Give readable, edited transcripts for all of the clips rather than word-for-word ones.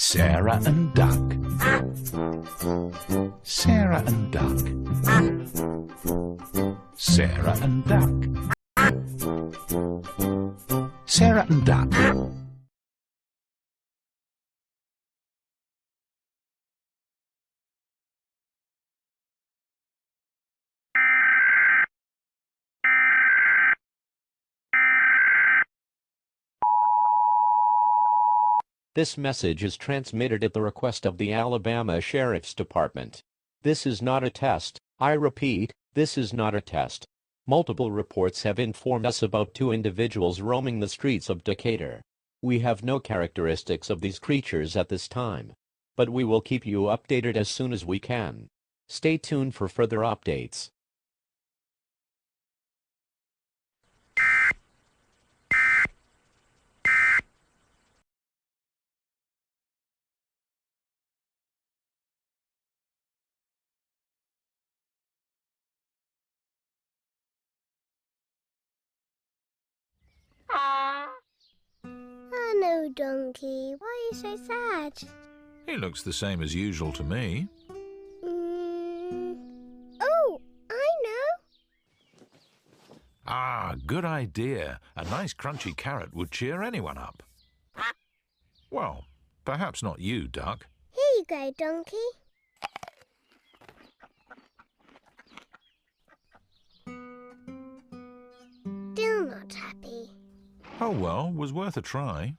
Sarah and Duck. Sarah and Duck. Sarah and Duck. Sarah and Duck. This message is transmitted at the request of the Alabama Sheriff's Department. This is not a test. I repeat, this is not a test. Multiple reports have informed us about two individuals roaming the streets of Decatur. We have no characteristics of these creatures at this time, but we will keep you updated as soon as we can. Stay tuned for further updates. Oh no, Donkey. Why are you so sad? He looks the same as usual to me. Oh, I know. Ah, good idea. A nice crunchy carrot would cheer anyone up. Well, perhaps not you, Duck. Here you go, Donkey. Still not happy. Oh well, was worth a try.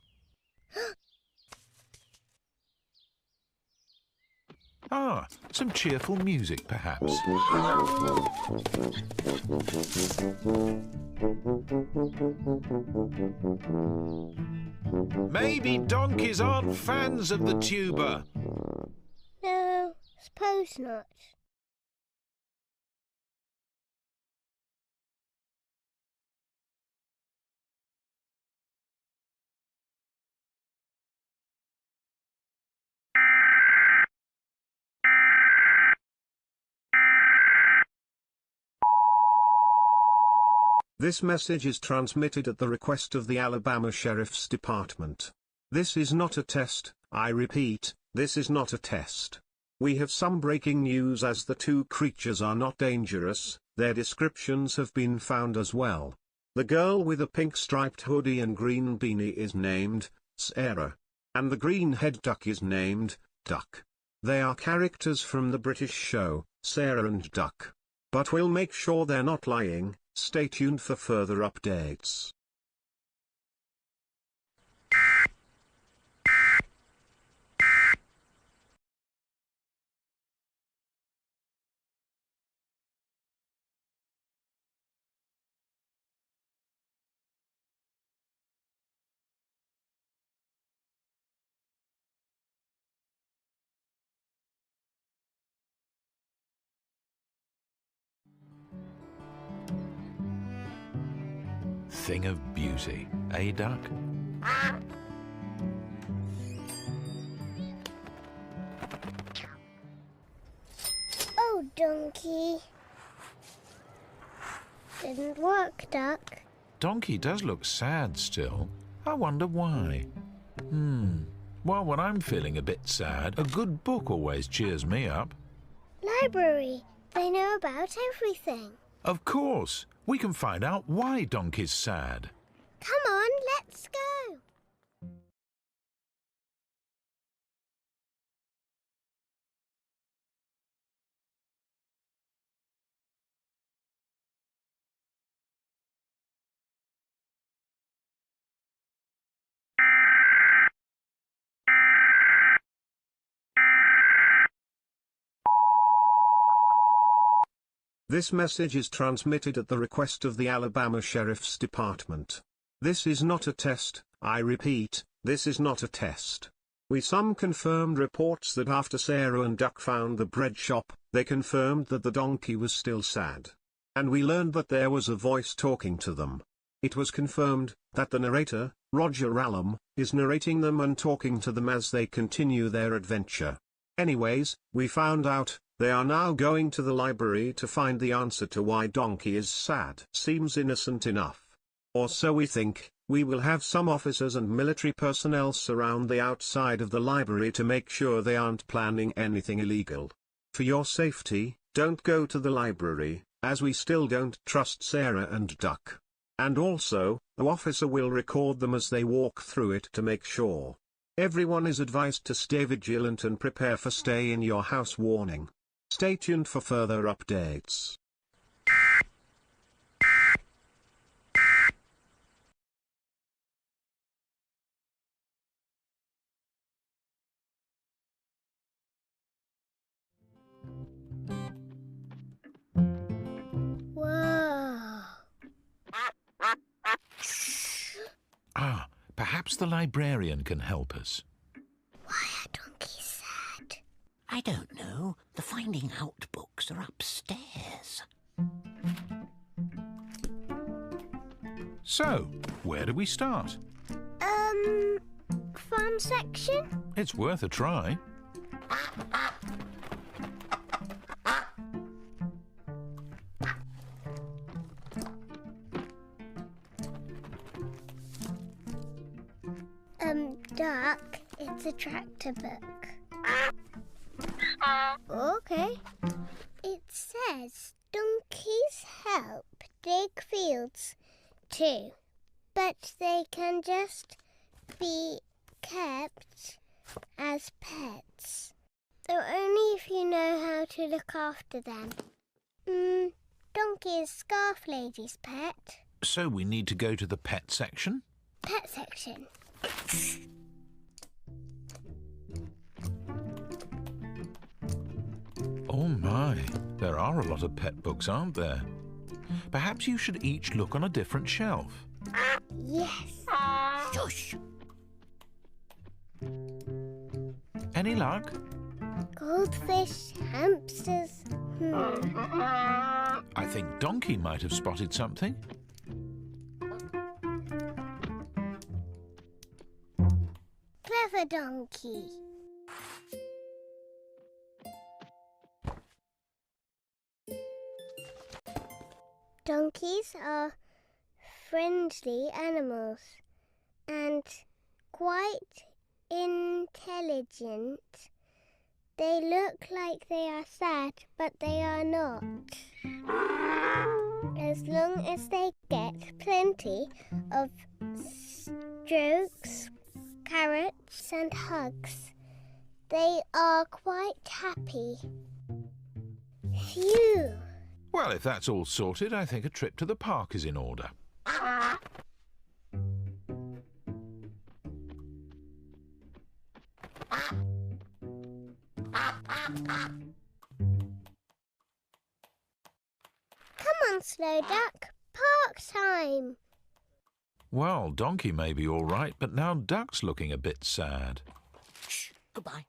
Ah, some cheerful music, perhaps. Maybe donkeys aren't fans of the tuba. No, suppose not. This message is transmitted at the request of the Alabama Sheriff's Department. This is not a test. I repeat, this is not a test. We have some breaking news as the two creatures are not dangerous. Their descriptions have been found as well. The girl with a pink striped hoodie and green beanie is named Sarah, and the green-head duck is named Duck. They are characters from the British show, Sarah and Duck. But we'll make sure they're not lying. Stay tuned for further updates. Thing of beauty, eh, Duck? Oh, Donkey. Didn't work, Duck. Donkey does look sad still. I wonder why. Well, when I'm feeling a bit sad, a good book always cheers me up. Library. They know about everything. Of course. We can find out why Donkey's sad. Come on, let's go. This message is transmitted at the request of the Alabama Sheriff's Department. This is not a test. I repeat, this is not a test. We some confirmed reports that after Sarah and Duck found the bread shop, they confirmed that the donkey was still sad. And we learned that there was a voice talking to them. It was confirmed that the narrator, Roger Rallum, is narrating them and talking to them as they continue their adventure. Anyways, we found out, they are now going to the library to find the answer to why Donkey is sad. Seems innocent enough. Or so we think. We will have some officers and military personnel surround the outside of the library to make sure they aren't planning anything illegal. For your safety, don't go to the library, as we still don't trust Sarah and Duck. And also, the officer will record them as they walk through it to make sure. Everyone is advised to stay vigilant and prepare for stay in your house warning. Stay tuned for further updates. Whoa. Ah, perhaps the librarian can help us. Why are donkeys sad? I don't know. The finding out books are upstairs. So, where do we start? Fun section? It's worth a try. Duck, it's a tractor book. Okay. It says donkeys help dig fields too, but they can just be kept as pets. So only if you know how to look after them. Donkey is Scarf Lady's pet. So we need to go to the pet section? Pet section. Oh my, there are a lot of pet books, aren't there? Perhaps you should each look on a different shelf. Yes. Shush! Any luck? Goldfish, hamsters. I think Donkey might have spotted something. Clever donkey. Donkeys are friendly animals and quite intelligent. They look like they are sad, but they are not. As long as they get plenty of strokes, carrots and hugs, they are quite happy. Phew! Well, if that's all sorted, I think a trip to the park is in order. Come on, Slow Duck. Park time. Well, Donkey may be all right, but now Duck's looking a bit sad. Shh! Goodbye.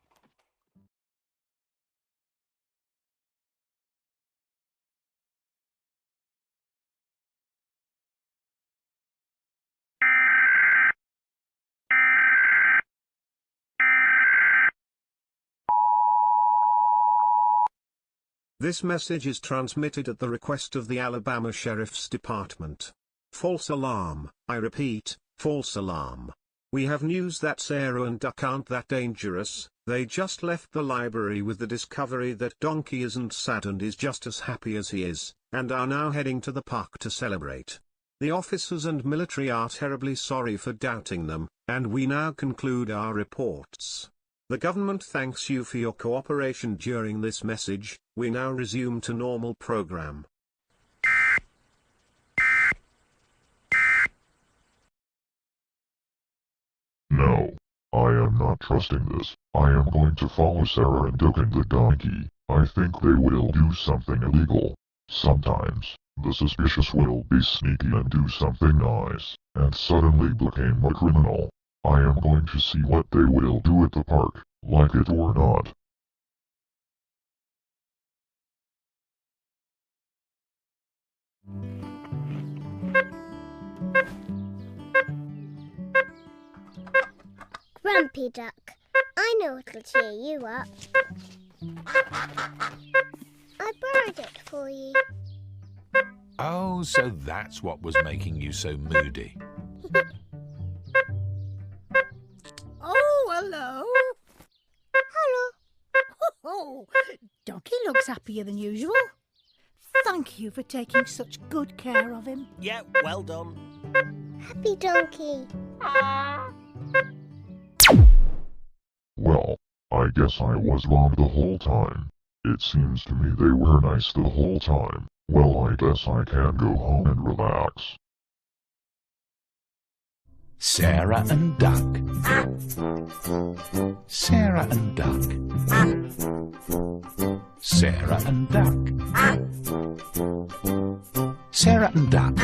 This message is transmitted at the request of the Alabama Sheriff's Department. False alarm, I repeat, false alarm. We have news that Sarah and Duck aren't that dangerous, they just left the library with the discovery that Donkey isn't sad and is just as happy as he is, and are now heading to the park to celebrate. The officers and military are terribly sorry for doubting them, and we now conclude our reports. The government thanks you for your cooperation during this message. We now resume to normal program. No, I am not trusting this. I am going to follow Sarah and Duck and the donkey. I think they will do something illegal. Sometimes, the suspicious will be sneaky and do something nice, and suddenly become a criminal. I am going to see what they will do at the park, like it or not. Grumpy Duck, I know what'll cheer you up. I borrowed it for you. Oh, so that's what was making you so moody. Oh, hello. Hello. Oh, Donkey looks happier than usual. Thank you for taking such good care of him. Yeah, well done. Happy Donkey. Well, I guess I was wrong the whole time. It seems to me they were nice the whole time. Well, I guess I can go home and relax. Sarah and Duck. Sarah and Duck. Sarah and Duck. Sarah and Duck.